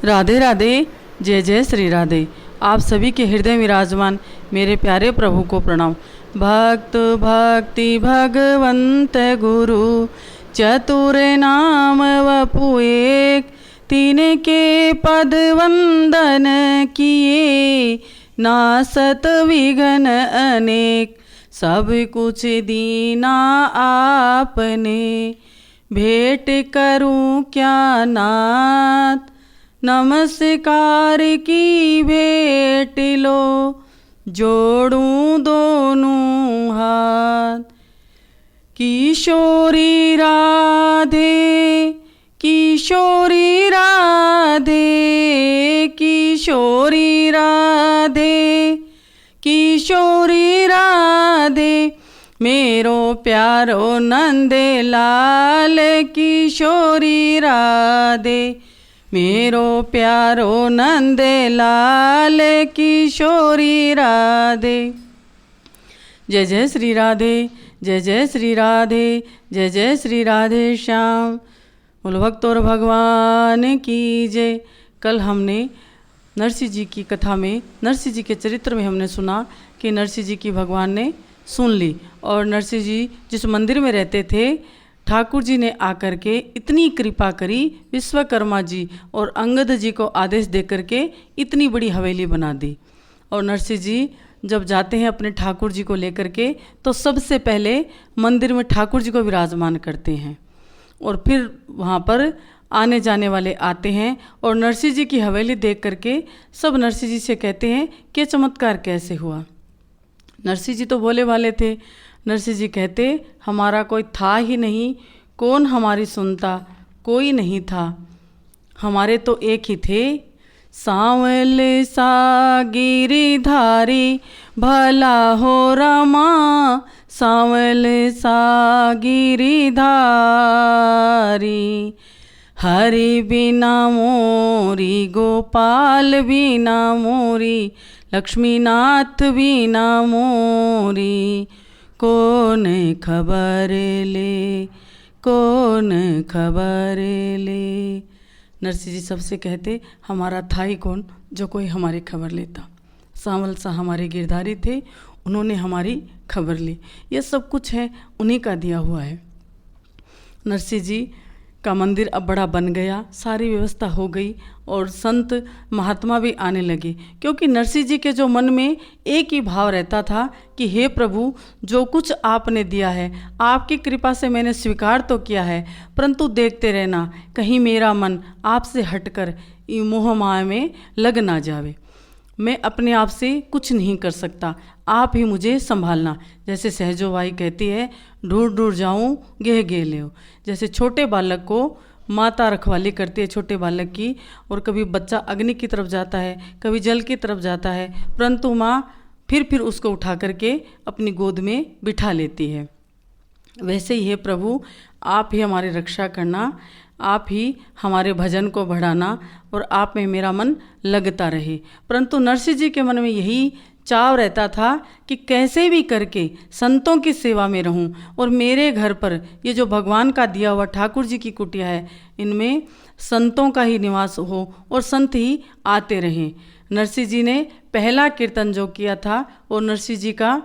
राधे राधे, जय जय श्री राधे। आप सभी के हृदय विराजमान मेरे प्यारे प्रभु को प्रणाम। भक्त भक्ति भगवंत गुरु चतुर नाम वपु एक, तीन के पद वंदन किए, नासत विघ्न अनेक। सब कुछ दीना आपने, भेंट करूं क्या नाथ। नमस्कार की भेंट लो, जोड़ूं दोनों हाथ। किशोरी राधे, किशोरी राधे, किशोरी राधे, किशोरी राधे। मेरो प्यारो नंदे लाल, किशोरी राधे। मेरो प्यारो नंदे लाल, किशोरी राधे। जय जय श्री राधे, जय जय श्री राधे, जय जय श्री राधे श्याम। बोलो भक्त और भगवान की जय। कल हमने नरसिंह जी की कथा में, नरसिंह जी के चरित्र में हमने सुना कि नरसिंह जी की भगवान ने सुन ली और नरसिंह जी जिस मंदिर में रहते थे, ठाकुर जी ने आकर के इतनी कृपा करी, विश्वकर्मा जी और अंगद जी को आदेश दे करके इतनी बड़ी हवेली बना दी। और नरसिंह जी जब जाते हैं अपने ठाकुर जी को लेकर के, तो सबसे पहले मंदिर में ठाकुर जी को विराजमान करते हैं और फिर वहाँ पर आने जाने वाले आते हैं और नरसिंह जी की हवेली देख करके सब नरसिंह जी से कहते हैं कि चमत्कार कैसे हुआ। नरसिंह जी तो भोले वाले थे। नरसिंह जी कहते, हमारा कोई था ही नहीं, कौन हमारी सुनता, कोई नहीं था, हमारे तो एक ही थे। सांवल सा गिरिधारी, भला हो रमा, सांवल सा गिरिधारी। हरि बिना मोरी, गोपाल बिना मोरी, लक्ष्मीनाथ बिना मोरी। कौन खबर ले, कौन खबर ले। नरसिंह जी सबसे कहते, हमारा था ही कौन जो कोई हमारी खबर लेता। सांवल सा हमारे गिरधारी थे, उन्होंने हमारी खबर ली। ये सब कुछ है उन्हीं का दिया हुआ है। नरसिंह जी का मंदिर अब बड़ा बन गया, सारी व्यवस्था हो गई और संत महात्मा भी आने लगे, क्योंकि नरसिंह जी के जो मन में एक ही भाव रहता था कि हे प्रभु, जो कुछ आपने दिया है, आपकी कृपा से मैंने स्वीकार तो किया है, परंतु देखते रहना कहीं मेरा मन आपसे हटकर मोह माया में लग ना जावे। मैं अपने आप से कुछ नहीं कर सकता, आप ही मुझे संभालना। जैसे सहजो बाई कहती है, ढूंढ ढूंढ जाऊँ गेह गे ले। जैसे छोटे बालक को माता रखवाली करती है छोटे बालक की, और कभी बच्चा अग्नि की तरफ जाता है, कभी जल की तरफ जाता है, परंतु माँ फिर उसको उठा करके अपनी गोद में बिठा लेती है। वैसे ही है प्रभु, आप ही हमारी रक्षा करना, आप ही हमारे भजन को बढ़ाना और आप में मेरा मन लगता रहे। परंतु नरसिंह जी के मन में यही चाव रहता था कि कैसे भी करके संतों की सेवा में रहूं और मेरे घर पर ये जो भगवान का दिया हुआ ठाकुर जी की कुटिया है, इनमें संतों का ही निवास हो और संत ही आते रहें। नरसिंह जी ने पहला कीर्तन जो किया था वो नरसिंह जी का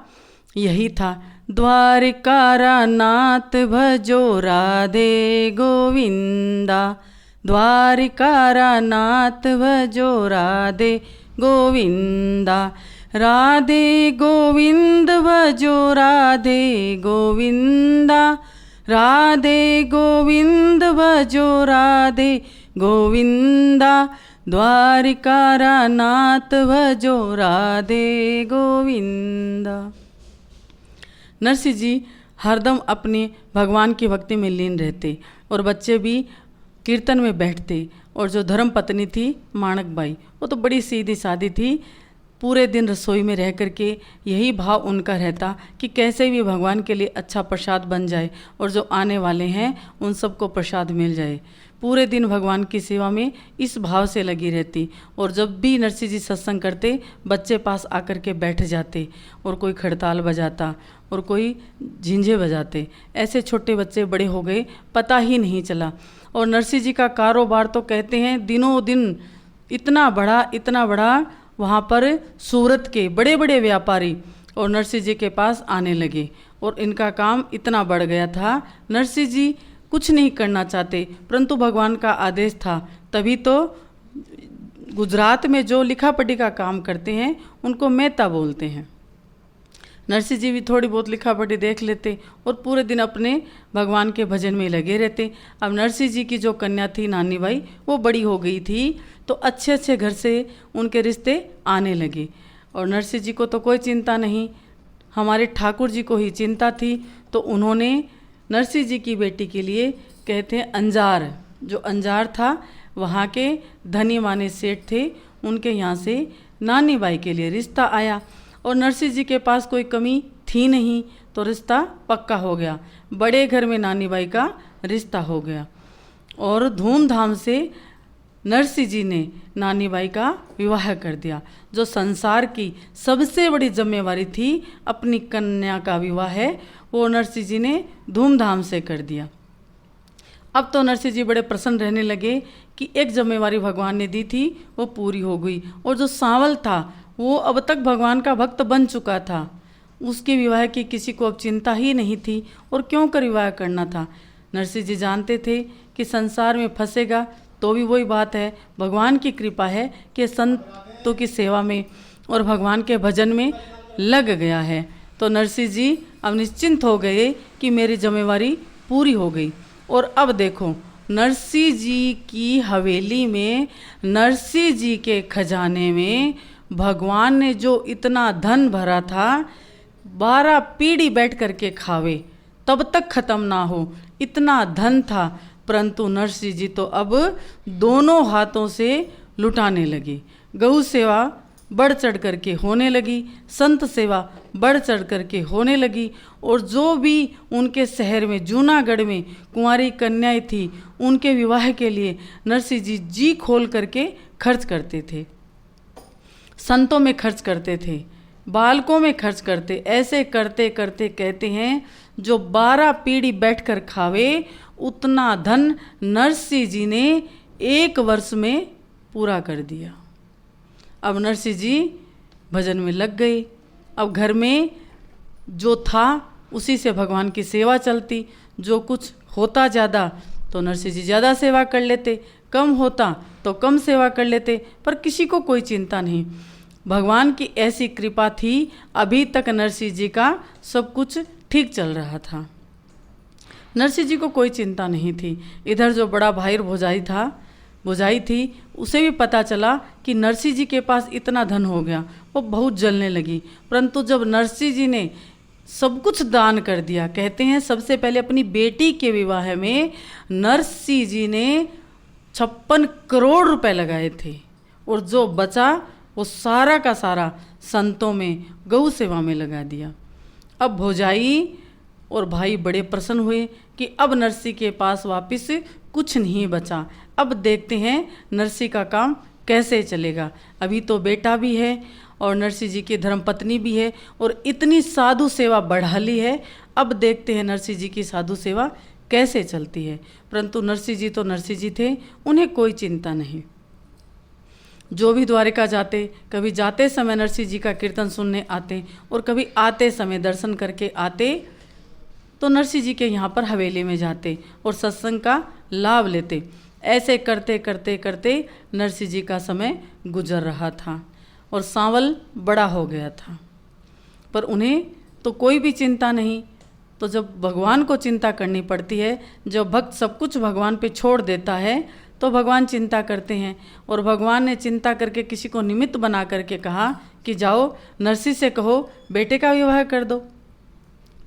यही था, द्वारिकारा नाथ भजो राधे गोविंदा। द्वारिकारा नाथ भजो राधे गोविंदा। राधे गोविंद भजो राधे गोविंदा। राधे गोविंद भजो राधे गोविंदा। द्वारिकारा नाथ भजो राधे गोविंदा। नरसिंह जी हरदम अपने भगवान की भक्ति में लीन रहते और बच्चे भी कीर्तन में बैठते। और जो धर्म पत्नी थी माणक बाई, वो तो बड़ी सीधी सादी थी, पूरे दिन रसोई में रह करके यही भाव उनका रहता कि कैसे भी भगवान के लिए अच्छा प्रसाद बन जाए और जो आने वाले हैं उन सबको प्रसाद मिल जाए। पूरे दिन भगवान की सेवा में इस भाव से लगी रहती। और जब भी नरसिंह जी सत्संग करते, बच्चे पास आकर के बैठ जाते और कोई खड़ताल बजाता और कोई झिंझे बजाते। ऐसे छोटे बच्चे बड़े हो गए, पता ही नहीं चला। और नरसिंह जी का कारोबार तो कहते हैं दिनों दिन इतना बड़ा वहाँ पर सूरत के बड़े बड़े व्यापारी और नरसिंह जी के पास आने लगे और इनका काम इतना बढ़ गया था। नरसिंह जी कुछ नहीं करना चाहते, परंतु भगवान का आदेश था। तभी तो गुजरात में जो लिखा पढ़ी का काम करते हैं उनको मेहता बोलते हैं। नरसिंह जी भी थोड़ी बहुत लिखा पढ़ी देख लेते और पूरे दिन अपने भगवान के भजन में लगे रहते। अब नरसिंह जी की जो कन्या थी नानी बाई, वो बड़ी हो गई थी, तो अच्छे अच्छे घर से उनके रिश्ते आने लगे। और नरसिंह जी को तो कोई चिंता नहीं, हमारे ठाकुर जी को ही चिंता थी। तो उन्होंने नरसिंह जी की बेटी के लिए, कहते हैं अंजार, जो अंजार था वहाँ के धनी माने सेठ थे, उनके यहाँ से नानी बाई के लिए रिश्ता आया। और नरसिंह जी के पास कोई कमी थी नहीं, तो रिश्ता पक्का हो गया। बड़े घर में नानी बाई का रिश्ता हो गया और धूमधाम से नरसिंह जी ने नानी बाई का विवाह कर दिया। जो संसार की सबसे बड़ी जिम्मेवारी थी, अपनी कन्या का विवाह है, वो नरसिंह जी ने धूमधाम से कर दिया। अब तो नरसिंह जी बड़े प्रसन्न रहने लगे कि एक जिम्मेवारी भगवान ने दी थी वो पूरी हो गई। और जो सांवल था वो अब तक भगवान का भक्त बन चुका था, उसके विवाह की किसी को अब चिंता ही नहीं थी और क्यों कर विवाह करना था। नरसिंह जी जानते थे कि संसार में फंसेगा तो भी वही बात है, भगवान की कृपा है कि संतों की सेवा में और भगवान के भजन में लग गया है। तो नरसिंह जी अब निश्चिंत हो गए कि मेरी जिम्मेवारी पूरी हो गई। और अब देखो, नरसिंह जी की हवेली में, नरसिंह जी के खजाने में भगवान ने जो इतना धन भरा था, 12 पीढ़ी बैठ करके खावे तब तक खत्म ना हो, इतना धन था। परंतु नरसिंह जी तो अब दोनों हाथों से लुटाने लगे। गौ सेवा बढ़ चढ़ करके होने लगी, संत सेवा बढ़ चढ़ करके होने लगी। और जो भी उनके शहर में, जूनागढ़ में कुंवारी कन्याएं थी, उनके विवाह के लिए नरसिंह जी जी खोल करके खर्च करते थे। संतों में खर्च करते थे, बालकों में खर्च करते। ऐसे करते करते कहते हैं जो 12 पीढ़ी बैठकर खावे, उतना धन नरसिंह जी ने 1 वर्ष में पूरा कर दिया। अब नरसिंह जी भजन में लग गए। अब घर में जो था उसी से भगवान की सेवा चलती। जो कुछ होता ज़्यादा तो नरसिंह जी ज़्यादा सेवा कर लेते, कम होता तो कम सेवा कर लेते, पर किसी को कोई चिंता नहीं। भगवान की ऐसी कृपा थी, अभी तक नरसिंह जी का सब कुछ ठीक चल रहा था। नरसिंह जी को कोई चिंता नहीं थी। इधर जो बड़ा भाई भौजाई थी, उसे भी पता चला कि नरसिंह जी के पास इतना धन हो गया, वो बहुत जलने लगी। परंतु जब नरसिंह जी ने सब कुछ दान कर दिया, कहते हैं सबसे पहले अपनी बेटी के विवाह में नरसिंह जी ने 56 करोड़ रुपए लगाए थे, और जो बचा वो सारा का सारा संतों में, गौ सेवा में लगा दिया। अब भौजाई और भाई बड़े प्रसन्न हुए कि अब नरसिंह के पास वापस कुछ नहीं बचा। अब देखते हैं नरसिंह का काम कैसे चलेगा। अभी तो बेटा भी है और नरसिंह जी की धर्मपत्नी भी है और इतनी साधु सेवा बढ़ा ली है। अब देखते हैं नरसिंह जी की साधु सेवा कैसे चलती है। परंतु नरसिंह जी तो नरसिंह जी थे, उन्हें कोई चिंता नहीं। जो भी द्वारिका जाते, कभी जाते समय नरसिंह जी का कीर्तन सुनने आते और कभी आते समय दर्शन करके आते, तो नरसिंह जी के यहाँ पर हवेली में जाते और सत्संग का लाभ लेते। ऐसे करते करते करते नरसिंह जी का समय गुजर रहा था और सांवल बड़ा हो गया था, पर उन्हें तो कोई भी चिंता नहीं। तो जब भगवान को चिंता करनी पड़ती है, जब भक्त सब कुछ भगवान पे छोड़ देता है, तो भगवान चिंता करते हैं। और भगवान ने चिंता करके किसी को निमित्त बना करके कहा कि जाओ नरसिंह से कहो बेटे का विवाह कर दो।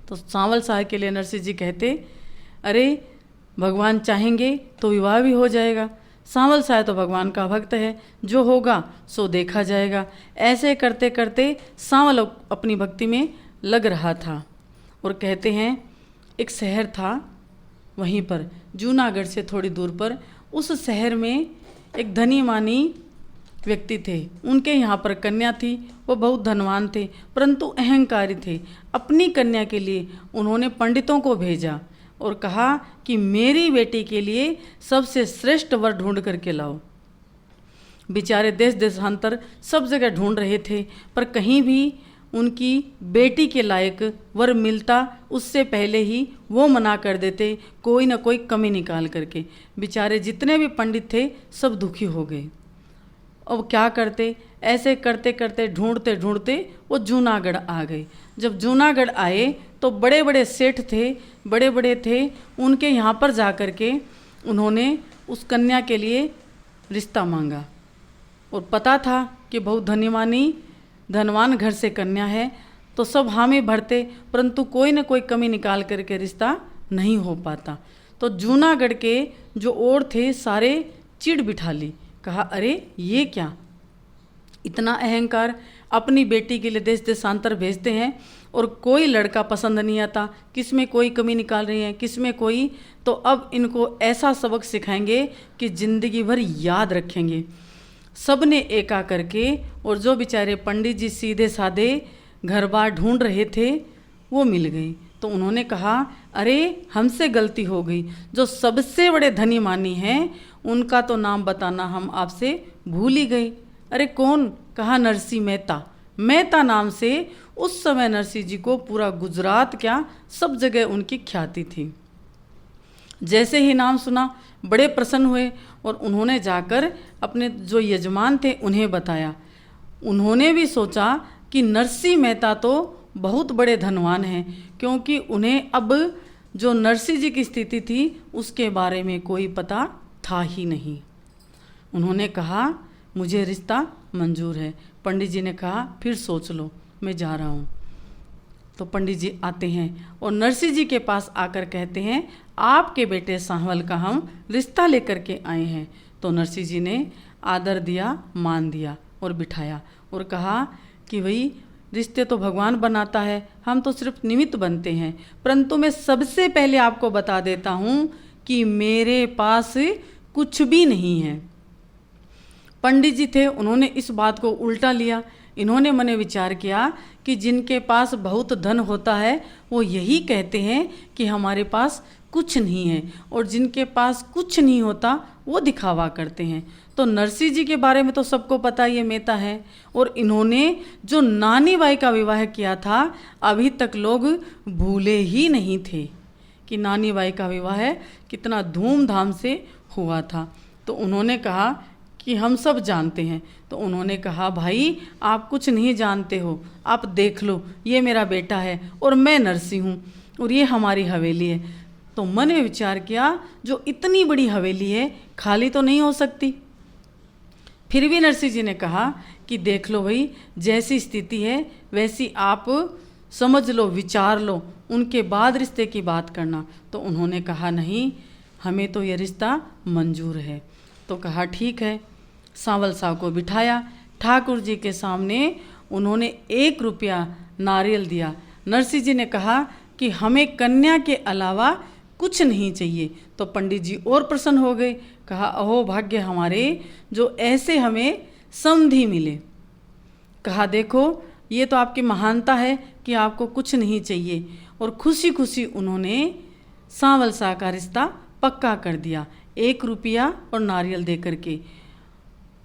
तो सांवल साहब के लिए नरसिंह जी कहते, अरे भगवान चाहेंगे तो विवाह भी हो जाएगा। सांवल साहब तो भगवान का भक्त है, जो होगा सो देखा जाएगा। ऐसे करते करते सांवल अपनी भक्ति में लग रहा था। और कहते हैं एक शहर था, वहीं पर जूनागढ़ से थोड़ी दूर पर, उस शहर में एक धनी मानी व्यक्ति थे। उनके यहाँ पर कन्या थी, वो बहुत धनवान थे परंतु अहंकारी थे। अपनी कन्या के लिए उन्होंने पंडितों को भेजा और कहा कि मेरी बेटी के लिए सबसे श्रेष्ठ वर ढूंढ करके लाओ। बेचारे देश देशांतर सब जगह ढूंढ रहे थे, पर कहीं भी उनकी बेटी के लायक वर मिलता उससे पहले ही वो मना कर देते, कोई ना कोई कमी निकाल करके। बेचारे जितने भी पंडित थे सब दुखी हो गए। अब क्या करते, ऐसे करते करते ढूंढते ढूंढते वो जूनागढ़ आ गए। जब जूनागढ़ आए तो बड़े बड़े सेठ थे, बड़े बड़े थे, उनके यहाँ पर जा कर के उन्होंने उस कन्या के लिए रिश्ता मांगा। और पता था कि बहुत धनवान घर से कन्या है, तो सब हामी भरते, परंतु कोई न कोई कमी निकाल करके रिश्ता नहीं हो पाता। तो जूनागढ़ के जो और थे सारे चिढ़ बिठा ली, कहा अरे ये क्या, इतना अहंकार, अपनी बेटी के लिए देश देशांतर भेजते हैं और कोई लड़का पसंद नहीं आता, किस में कोई कमी निकाल रही है, किस में कोई, तो अब इनको ऐसा सबक सिखाएंगे कि ज़िंदगी भर याद रखेंगे। सब ने एका करके, और जो बेचारे पंडित जी सीधे साधे घर बार ढूंढ रहे थे वो मिल गई। तो उन्होंने कहा अरे हमसे गलती हो गई, जो सबसे बड़े धनी मानी हैं उनका तो नाम बताना हम आपसे भूल ही गए। अरे कौन, कहा नरसिंह मेहता। मेहता नाम से उस समय नरसिंह जी को पूरा गुजरात क्या सब जगह उनकी ख्याति थी। जैसे ही नाम सुना बड़े प्रसन्न हुए और उन्होंने जाकर अपने जो यजमान थे उन्हें बताया। उन्होंने भी सोचा कि नरसिंह मेहता तो बहुत बड़े धनवान हैं, क्योंकि उन्हें अब जो नरसिंह जी की स्थिति थी उसके बारे में कोई पता था ही नहीं। उन्होंने कहा मुझे रिश्ता मंजूर है। पंडित जी ने कहा फिर सोच लो, मैं जा रहा हूँ। तो पंडित जी आते हैं और नरसिंह जी के पास आकर कहते हैं आपके बेटे सांवल का हम रिश्ता लेकर के आए हैं। तो नरसिंह जी ने आदर दिया, मान दिया और बिठाया और कहा कि भाई रिश्ते तो भगवान बनाता है, हम तो सिर्फ निमित्त बनते हैं, परंतु मैं सबसे पहले आपको बता देता हूँ कि मेरे पास कुछ भी नहीं है। पंडित जी थे, उन्होंने इस बात को उल्टा लिया। इन्होंने मने विचार किया कि जिनके पास बहुत धन होता है वो यही कहते हैं कि हमारे पास कुछ नहीं है, और जिनके पास कुछ नहीं होता वो दिखावा करते हैं। तो नरसिंह जी के बारे में तो सबको पता ये मेहता है, और इन्होंने जो नानी बाई का विवाह किया था अभी तक लोग भूले ही नहीं थे कि नानी बाई का विवाह कितना धूमधाम से हुआ था। तो उन्होंने कहा कि हम सब जानते हैं। तो उन्होंने कहा भाई आप कुछ नहीं जानते हो, आप देख लो, ये मेरा बेटा है और मैं नरसिंह हूँ और ये हमारी हवेली है। तो मन में विचार किया जो इतनी बड़ी हवेली है खाली तो नहीं हो सकती। फिर भी नरसिंह जी ने कहा कि देख लो भाई, जैसी स्थिति है वैसी आप समझ लो, विचार लो, उनके बाद रिश्ते की बात करना। तो उन्होंने कहा नहीं, हमें तो ये रिश्ता मंजूर है। तो कहा ठीक है। सांवल साहब को बिठाया, ठाकुर जी के सामने उन्होंने 1 रुपया नारियल दिया। नरसिंह जी ने कहा कि हमें कन्या के अलावा कुछ नहीं चाहिए। तो पंडित जी और प्रसन्न हो गए, कहा अहो भाग्य हमारे जो ऐसे हमें समधी मिले। कहा देखो ये तो आपकी महानता है कि आपको कुछ नहीं चाहिए, और खुशी खुशी उन्होंने सांवल साह का रिश्ता पक्का कर दिया 1 रुपया और नारियल दे करके।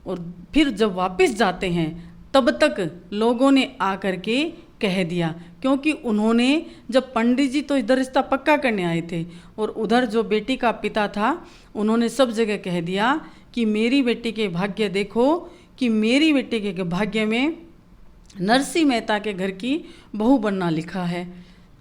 और फिर जब वापस जाते हैं तब तक लोगों ने आकर के कह दिया, क्योंकि उन्होंने जब पंडित जी तो इधर रिश्ता पक्का करने आए थे और उधर जो बेटी का पिता था उन्होंने सब जगह कह दिया कि मेरी बेटी के भाग्य देखो, कि मेरी बेटी के भाग्य में नरसिंह मेहता के घर की बहू बनना लिखा है।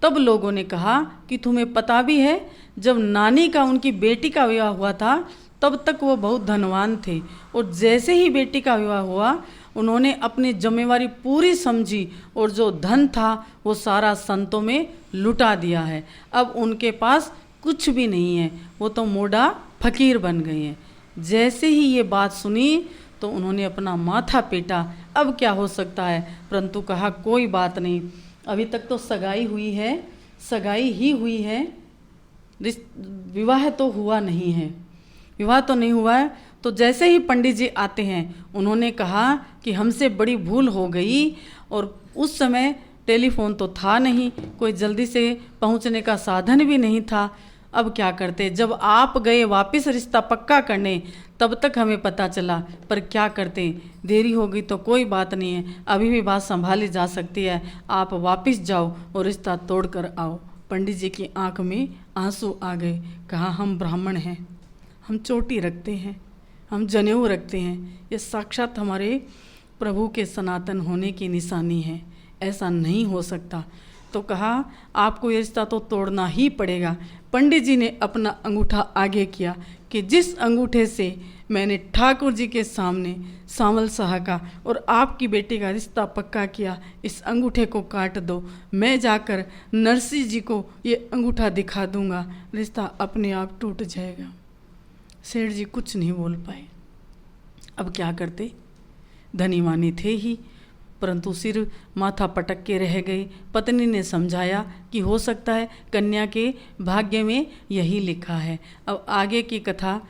तब लोगों ने कहा कि तुम्हें पता भी है जब नानी का उनकी बेटी का विवाह हुआ था तब तक वो बहुत धनवान थे, और जैसे ही बेटी का विवाह हुआ उन्होंने अपनी जिम्मेवारी पूरी समझी और जो धन था वो सारा संतों में लुटा दिया है। अब उनके पास कुछ भी नहीं है, वो तो मोड़ा फकीर बन गए हैं। जैसे ही ये बात सुनी तो उन्होंने अपना माथा पीटा, अब क्या हो सकता है, परंतु कहा कोई बात नहीं, अभी तक तो सगाई हुई है, सगाई ही हुई है, विवाह तो हुआ नहीं है, विवाह तो नहीं हुआ है। तो जैसे ही पंडित जी आते हैं उन्होंने कहा कि हमसे बड़ी भूल हो गई, और उस समय टेलीफोन तो था नहीं, कोई जल्दी से पहुंचने का साधन भी नहीं था। अब क्या करते, जब आप गए वापस रिश्ता पक्का करने तब तक हमें पता चला, पर क्या करते, देरी हो गई तो कोई बात नहीं है, अभी भी बात संभाली जा सकती है। आप वापस जाओ और रिश्ता तोड़ कर आओ। पंडित जी की आंख में आंसू आ गए। कहा, हम ब्राह्मण हैं, हम चोटी रखते हैं, हम जनेऊ रखते हैं, ये साक्षात हमारे प्रभु के सनातन होने की निशानी है, ऐसा नहीं हो सकता। तो कहा, आपको ये रिश्ता तो तोड़ना ही पड़ेगा। पंडित जी ने अपना अंगूठा आगे किया कि जिस अंगूठे से मैंने ठाकुर जी के सामने सामल शाह का और आपकी बेटी का रिश्ता पक्का किया, इस अंगूठे को काट दो। मैं जाकर नरसिंह जी को ये अंगूठा दिखा दूंगा, रिश्ता अपने आप टूट जाएगा। सेठ जी कुछ नहीं बोल पाए। अब क्या करते, धनीवानी थे ही, परंतु सिर माथा पटक के रह गए। पत्नी ने समझाया कि हो सकता है कन्या के भाग्य में यही लिखा है। अब आगे की कथा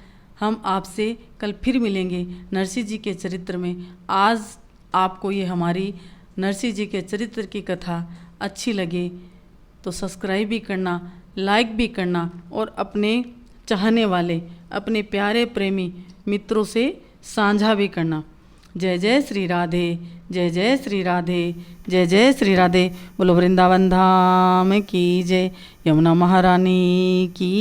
हम आपसे कल फिर मिलेंगे नरसिंह जी के चरित्र में। आज आपको ये हमारी नरसिंह जी के चरित्र की कथा अच्छी लगे तो सब्सक्राइब भी करना, लाइक भी करना और अपने चाहने वाले, अपने प्यारे प्रेमी मित्रों से साझा भी करना। जय जय श्री राधे, जय जय श्री राधे, जय जय श्री राधे। बोलो वृंदावन धाम की जय, यमुना महारानी की।